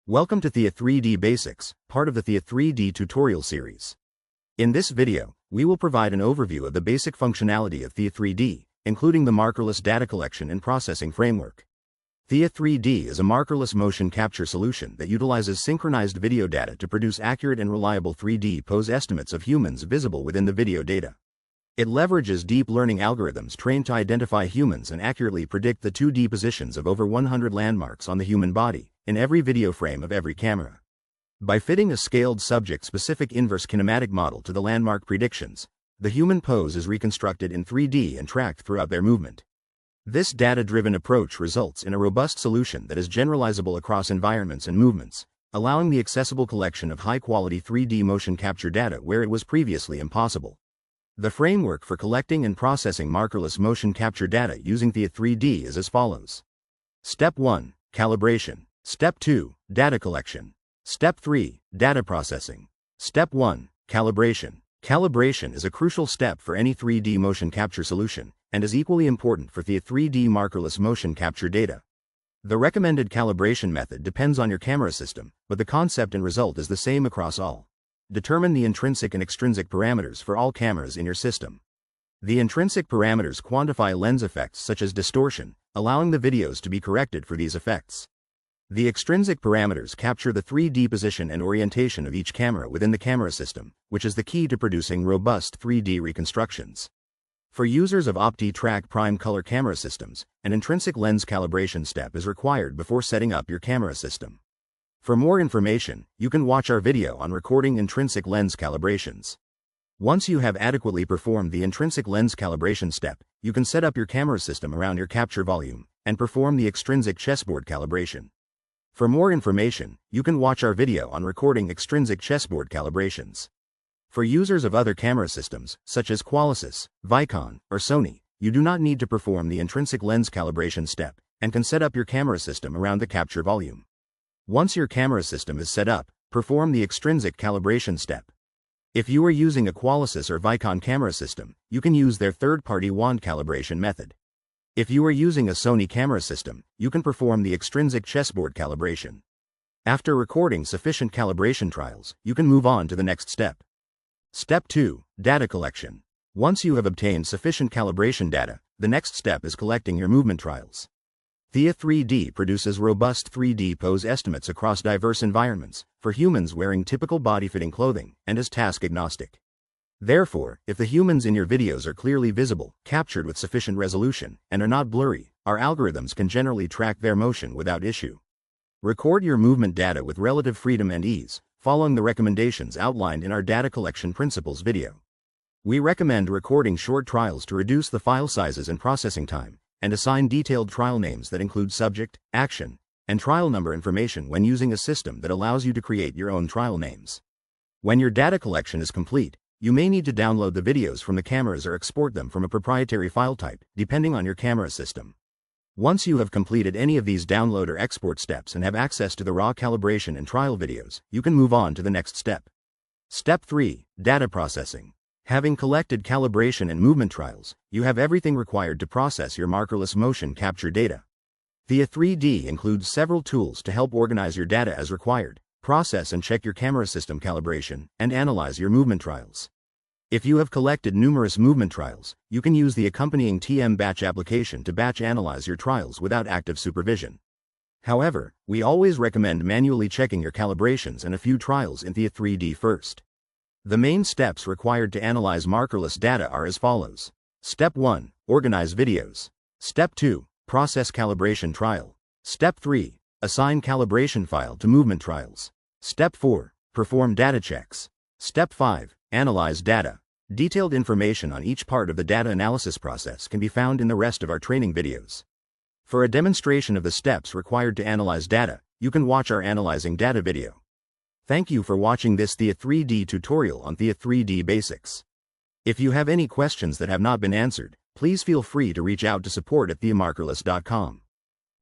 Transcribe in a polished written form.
Welcome to Theia3D Basics, part of the Theia3D tutorial series. In this video, we will provide an overview of the basic functionality of Theia3D, including the markerless data collection and processing framework. Theia3D is a markerless motion capture solution that utilizes synchronized video data to produce accurate and reliable 3D pose estimates of humans visible within the video data. It leverages deep learning algorithms trained to identify humans and accurately predict the 2D positions of over 100 landmarks on the human body, in every video frame of every camera. By fitting a scaled subject-specific inverse kinematic model to the landmark predictions, the human pose is reconstructed in 3D and tracked throughout their movement. This data-driven approach results in a robust solution that is generalizable across environments and movements, allowing the accessible collection of high-quality 3D motion capture data where it was previously impossible. The framework for collecting and processing markerless motion capture data using Theia3D is as follows. Step 1. Calibration. Step 2. Data collection. Step 3. Data processing. Step 1. Calibration. Calibration is a crucial step for any 3D motion capture solution, and is equally important for Theia3D markerless motion capture data. The recommended calibration method depends on your camera system, but the concept and result is the same across all. Determine the intrinsic and extrinsic parameters for all cameras in your system. The intrinsic parameters quantify lens effects such as distortion, allowing the videos to be corrected for these effects. The extrinsic parameters capture the 3D position and orientation of each camera within the camera system, which is the key to producing robust 3D reconstructions. For users of OptiTrack prime color camera systems, an intrinsic lens calibration step is required before setting up your camera system. For more information, you can watch our video on recording intrinsic lens calibrations. Once you have adequately performed the intrinsic lens calibration step, you can set up your camera system around your capture volume and perform the extrinsic chessboard calibration. For more information, you can watch our video on recording extrinsic chessboard calibrations. For users of other camera systems, such as Qualisys, Vicon, or Sony, you do not need to perform the intrinsic lens calibration step and can set up your camera system around the capture volume. Once your camera system is set up, perform the extrinsic calibration step. If you are using a Qualisys or Vicon camera system, you can use their third-party wand calibration method. If you are using a Sony camera system, you can perform the extrinsic chessboard calibration. After recording sufficient calibration trials, you can move on to the next step. Step 2. Data collection. Once you have obtained sufficient calibration data, the next step is collecting your movement trials. Theia3D produces robust 3D pose estimates across diverse environments, for humans wearing typical body-fitting clothing, and is task-agnostic. Therefore, if the humans in your videos are clearly visible, captured with sufficient resolution, and are not blurry, our algorithms can generally track their motion without issue. Record your movement data with relative freedom and ease, following the recommendations outlined in our data collection principles video. We recommend recording short trials to reduce the file sizes and processing time, and assign detailed trial names that include subject, action, and trial number information when using a system that allows you to create your own trial names. When your data collection is complete, you may need to download the videos from the cameras or export them from a proprietary file type, depending on your camera system. Once you have completed any of these download or export steps and have access to the raw calibration and trial videos, you can move on to the next step. Step 3. Data processing. Having collected calibration and movement trials, you have everything required to process your markerless motion capture data. Theia3D includes several tools to help organize your data as required, process and check your camera system calibration, and analyze your movement trials. If you have collected numerous movement trials, you can use the accompanying TM batch application to batch analyze your trials without active supervision. However, we always recommend manually checking your calibrations and a few trials in Theia3D first. The main steps required to analyze markerless data are as follows. Step 1. Organize videos. Step 2. Process calibration trial. Step 3. Assign calibration file to movement trials. Step 4. Perform data checks. Step 5. Analyze data. Detailed information on each part of the data analysis process can be found in the rest of our training videos. For a demonstration of the steps required to analyze data, you can watch our Analyzing Data video. Thank you for watching this Theia3D tutorial on Theia3D Basics. If you have any questions that have not been answered, please feel free to reach out to support@theiamarkerless.com.